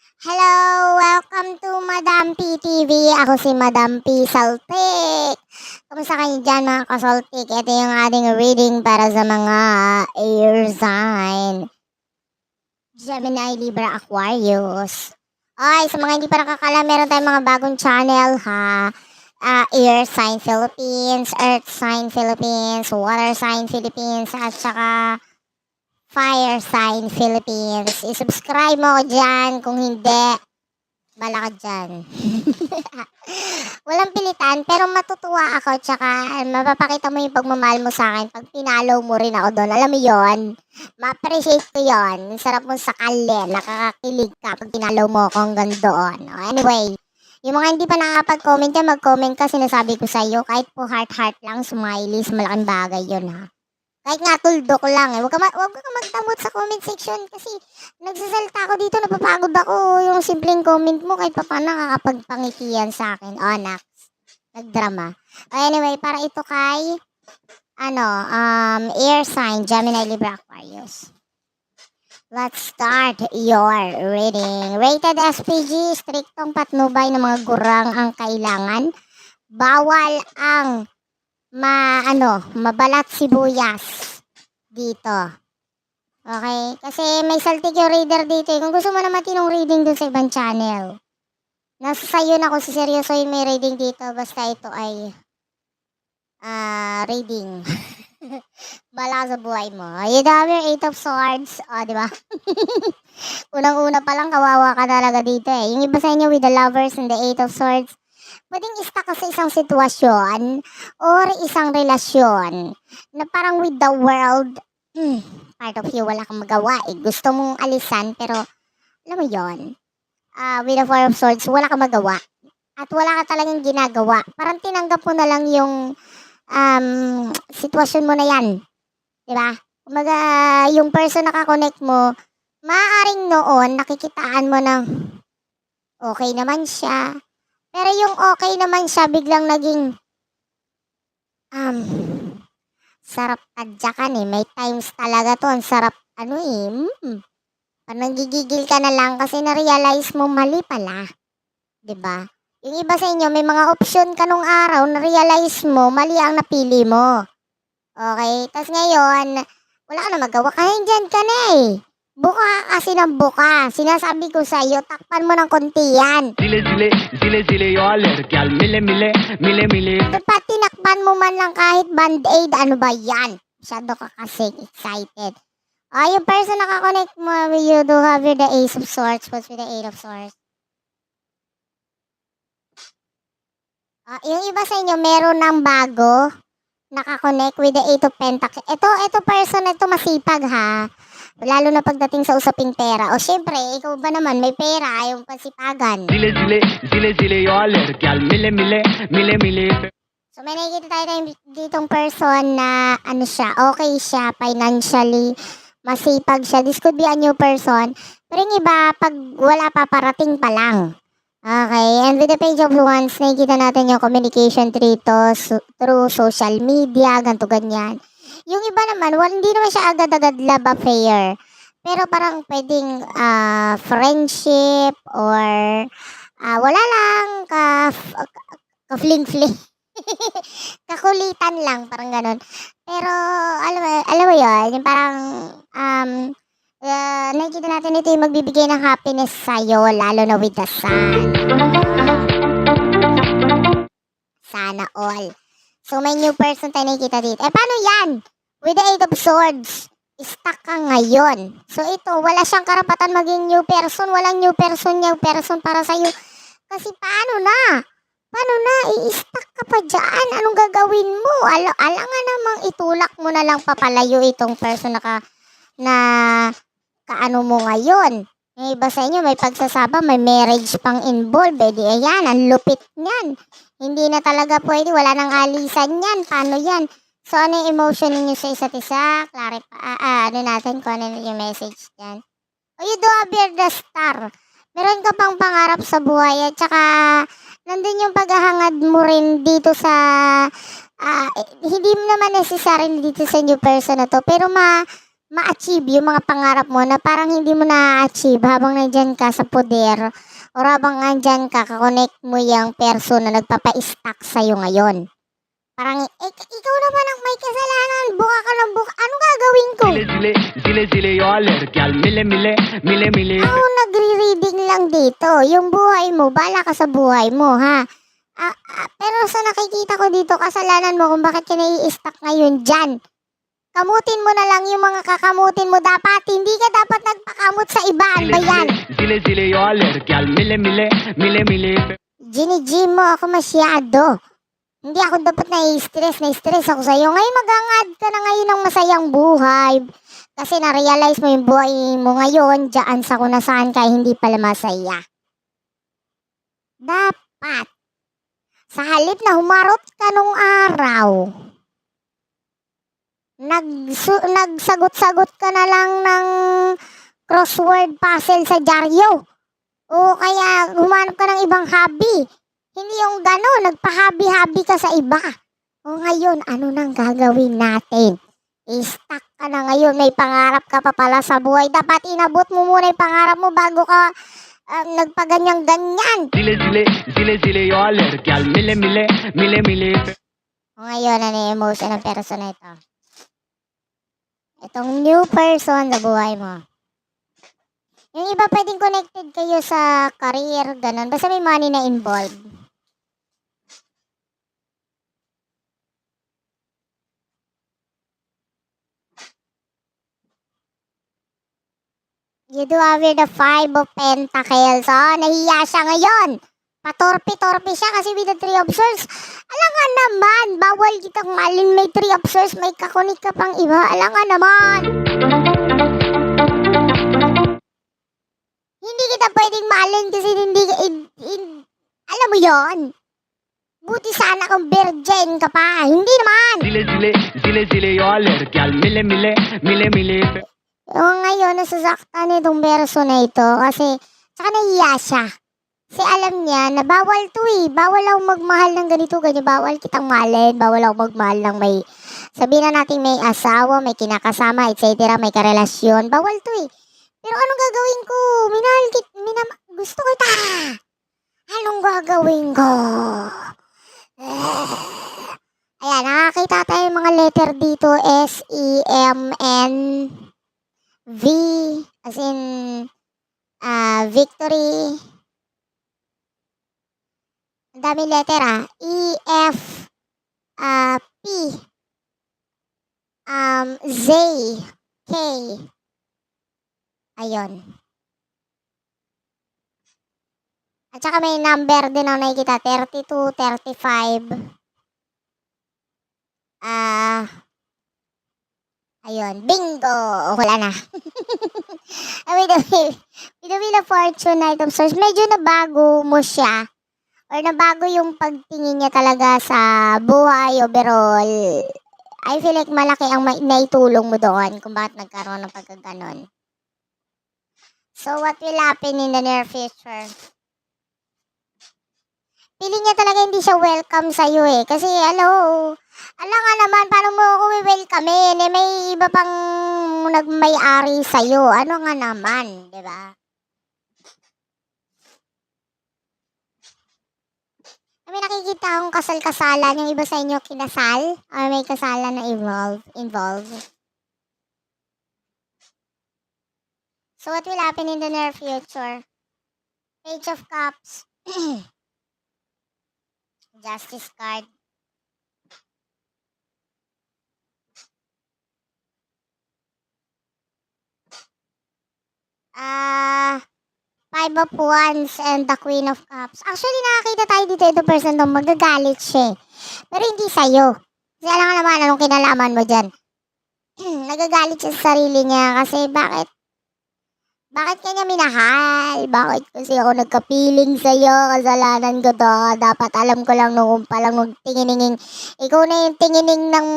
Hello! Welcome to Madam P TV. Ako si Madam P Saltik. Kamusta kayo dyan mga kasaltik? Ito yung ating reading para sa mga air sign. Gemini, Libra, Aquarius. Ay, sa mga hindi pa nakakala, meron tayong mga bagong channel ha. Air sign Philippines, Earth sign Philippines, Water sign Philippines, at saka Fire sign Philippines. I-subscribe mo ko dyan. Kung hindi, bala ka dyan. Walang pilitan, pero matutuwa ako. Tsaka mapapakita mo yung pagmamahal mo sa akin pag pinalaw mo rin ako doon. Alam mo yon, ma-appreciate ko yon. Sarap mo sakalin. Nakakakilig ka pag pinalaw mo ako hanggang doon. Anyway, yung mga hindi pa nakakapag-comment dyan, mag-comment ka. Sinasabi ko sa iyo, kahit po heart-heart lang, smileys, malaking bagay yun ha. Kahit nga tuldok lang eh. Wag ka magdamot sa comment section kasi nagsasalita ako dito, napapagod ako. Yung simpleng comment mo kahit pa paano nakakapagpangitian sa akin. Oh, nagdrama. Anyway, para ito kay air sign, Gemini, Libra, Aquarius. Let's start your reading. Rated SPG, striktong patnubay ng mga gurang ang kailangan. Bawal ang mabalat sibuyas dito. Okay? Kasi may saltik yung reader dito eh. Kung gusto mo na matinong reading dun sa ibang channel. Nasa sayo na kung siseryosohin may reading dito. Basta ito ay reading. Bala sa buhay mo. You have your 8 of Swords. O, di ba? Unang-una pa lang kawawa ka talaga dito eh. Yung iba sa inyo with the Lovers and the 8 of Swords, pwedeng stuck ka sa isang sitwasyon or isang relasyon na parang with the world, part of you wala kang magawa eh. Gusto mong alisan pero alam mo yon, with the Four of Swords, wala kang magawa. At wala ka talagang ginagawa. Parang tinanggap mo na lang yung sitwasyon mo na yan. Diba? Kumaga, yung person na kakonect mo, maaaring noon nakikitaan mo ng okay naman siya. Pero yung okay naman siya, biglang naging sarap tadyakan eh. May times talaga to. Ang sarap, parang gigigil ka na lang kasi na-realize mo mali pala. 'Di ba? Yung iba sa inyo, may mga option ka nung araw, na-realize mo, mali ang napili mo. Okay? Tapos ngayon, wala ka na magawa. Kaya dyan ka na eh. Buka ka kasi ng buka. Sinasabi ko sa iyo, takpan mo ng konti yan. Dapat tinakpan mo man lang kahit band-aid. Ano ba yan? Masyado ka kasi excited. Yung person nakakonect mo, you do have the Ace of Swords. What's with the Eight of Swords? Yung iba sa inyo, meron ng bago nakakonect with the Eight of Pentacles. Ito person na ito masipag ha. Lalo na pagdating sa usaping pera. O syempre, ikaw ba naman may pera, ayaw pasipagan. So may nakikita tayo ditong person na okay siya financially, masipag siya. This could be a new person. Pero yung iba, pag wala pa, parating pa lang. Okay, and with the Page of Wands, nakikita natin yung communication through social media, ganto ganyan. Yung iba naman, hindi naman siya agad-agad love affair. Pero parang pwedeng friendship or wala lang, ka-fling-fling. Kakulitan lang, parang ganun. Pero, alam mo yun, yung parang, nakikita natin ito yung magbibigay ng happiness sa'yo, lalo na with the sun. Sana all. So, may new person tayo nakikita dito. Paano yan? With the Eight of Swords, stuck ka ngayon. So, ito, wala siyang karapatan maging new person. Walang new person para sa'yo. Kasi paano na? I-stuck ka pa dyan. Anong gagawin mo? Alangan namang itulak mo na lang papalayo itong person na kaano mo ngayon. Yung iba sa inyo, may pagsasama, may marriage pang involved. Ayan, ang lupit niyan. Hindi na talaga pwede, wala nang alisan yan. Paano yan? So, ano yung emotion ninyo sa isa't isa? Natin kung ano yung message dyan. You do appear the star. Meron ka pang pangarap sa buhay at saka nandun yung paghahangad mo rin dito sa hindi naman necessarily dito sa new person na to, pero ma-achieve yung mga pangarap mo na parang hindi mo na-achieve habang nandyan ka sa poder o habang nandyan ka, kakonect mo yung person na nagpapa-stuck sa'yo ngayon. Parang, ikaw naman ang may kasalanan, buka ka ng buka, ano gagawin ko? Zile yoler gyal mile Ako nagre-reading lang dito, yung buhay mo, bala ka sa buhay mo, ha? Pero sa nakikita ko dito, kasalanan mo kung bakit ka nai-stuck ngayon dyan. Kamutin mo na lang yung mga kakamutin mo dapat. Hindi ka dapat nagpakamot sa iba. Ano ba yan? Zile yoler gyal mile Gini-gym mo ako masyado. Hindi ako dapat na-stress. Na-stress ako sa'yo. Ngayon mag-angad ka na ngayon ng masayang buhay. Kasi na-realize mo yung buhay mo ngayon dyan sa kung nasaan ka hindi pala masaya. Dapat. Sa halip na humarot ka nung araw, nagsagot-sagot ka na lang ng crossword puzzle sa dyaryo. O kaya humanap ka ng ibang hobby. Hindi yung gano'n, nagpa-hobby-hobby ka sa iba. O ngayon, ano nang gagawin natin? Stuck ka na ngayon, may pangarap ka pa pala sa buhay. Dapat inabot mo muna yung pangarap mo bago ka nagpaganyang-ganyan. Zile yoler gyal mile O ngayon, ano yung emotion ng person na ito? Itong new person sa buhay mo. Yung iba pwedeng connected kayo sa career, ganun. Basta may money na involved. You do have the 5 of Pentacles. Oh, nahiya siya ngayon. Patorpe-torpe siya kasi with the 3 of Swords. Alam nga naman, bawal kitang malin. May 3 of Swords, may kakunik ka pang iba. Alam nga naman. Hindi kita pwedeng malin kasi hindi alam mo yon. Buti sana kung virgin ka pa. Hindi naman. Zile yoler gyal mile O ngayon, nasasaktan itong person na ito kasi saka nahiya siya. Kasi alam niya na bawal to eh. Bawal ako magmahal ng ganito, ganyan. Bawal kitang mahalin. Bawal ako magmahal ng may, sabihin na natin may asawa, may kinakasama, etc. May karelasyon. Bawal to eh. Pero anong gagawin ko? Gusto kita. Anong gagawin ko? Ayan, nakakita tayo ng mga letter dito. S-E-M-N V as in victory. Ang dami letter E, F, P, Z, K. Ayun. At saka may number din ako nakikita. 32, 35. Ayun. Bingo! Wala na. With the Wheel of Fortune item source, medyo nabago mo siya. Or nabago yung pagtingin niya talaga sa buhay overall. I feel like malaki ang naitulong mo doon kung bakit nagkaroon ng pagkaganon. So, what will happen in the near future? Feeling niya talaga hindi siya welcome sa'yo eh. Kasi, hello, alam nga naman, paano mo ako welcomein? Eh, may iba pang nagmay-ari sa'yo. Ano nga naman, di ba? May nakikita akong kasal-kasalan. Yung iba sa inyo kinasal? Or may kasalan na involved? So, what will happen in the near future? Page of Cups. Justice card. Five of Wands and the Queen of Cups. Actually, nakakita tayo dito ito person to magagalit siya. Pero hindi sa'yo. Kasi alam nga naman anong kinalaman mo dyan. Nagagalit siya sa sarili niya kasi bakit kanya minahal? Bakit kasi ako nagka-feeling sa'yo? Kasalanan ko to. Dapat alam ko lang noon pa lang nung tingininging. Ikaw na yung tingining ng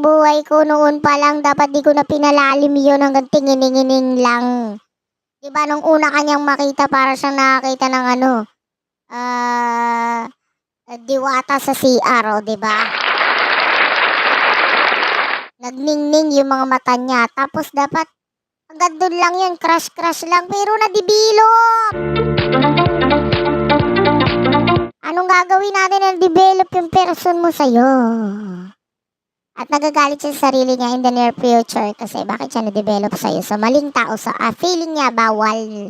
buhay ko noon pa lang. Dapat di ko na pinalalim yun hanggang tingininging lang. Diba nung una kanyang makita para siyang nakakita ng diwata sa CR, o diba? Nagningning yung mga mata niya. Tapos dapat, agad doon lang yun, crush-crush lang. Pero na-develop! Anong gagawin natin na develop yung person mo sa'yo? At nagagalit siya sa sarili niya in the near future kasi bakit siya na-develop sa'yo? Sa maling tao, sa feeling niya bawal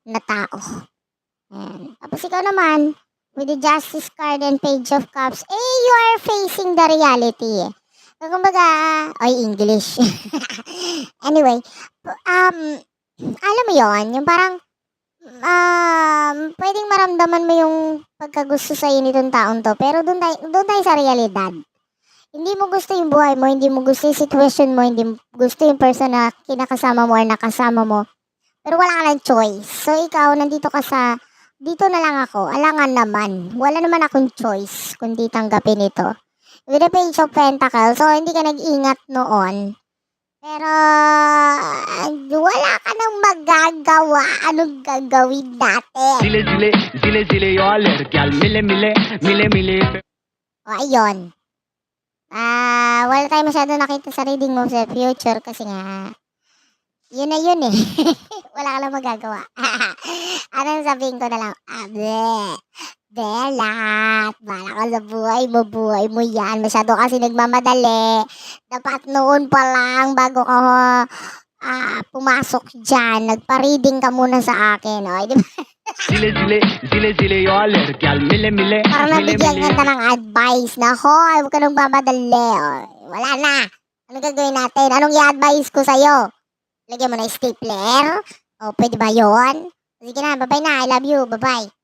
na tao. Ayan. Tapos ikaw naman, with the Justice card and Page of Cups, you are facing the reality. So, kumbaga, English. Anyway, alam mo yon yung parang, pwedeng maramdaman mo yung pagkagusto sa'yo nitong taong to, pero doon tayo sa realidad. Hindi mo gusto yung buhay mo, hindi mo gusto yung sitwasyon mo, hindi mo gusto yung person na kinakasama mo or nakasama mo. Pero wala ka ng choice. So ikaw, dito na lang ako, alangan naman. Wala naman akong choice kundi tanggapin ito. With the Page of Pentacles, so hindi ka nag-ingat noon. Pero wala ka nang magagawa. Anong gagawin natin? Zile zile, zile zile yoler, gal mile mile, mile mile. O ayun. Wala tayo masyado nakita sa reading mo sa future kasi nga, yun na yun eh. Wala ka lang magagawa. Anong sabihin ko na lang? Belat, bala ka sa buhay mo yan. Masyado kasi nagmamadali. Dapat noon pa lang bago ka pumasok dyan, nagpa-reading ka muna sa akin. O, di ba? Zile zile, zile zile yoler, gal mile mile, Parang mile nabigyan mile. ka ng advice na, hoy, huwag ka nang mamadali. O, wala na. Anong gagawin natin? Anong i-advise ko sa'yo? Lagyan mo na stapler? O, pwede ba yun? Sige na, bye-bye na. I love you. Bye-bye.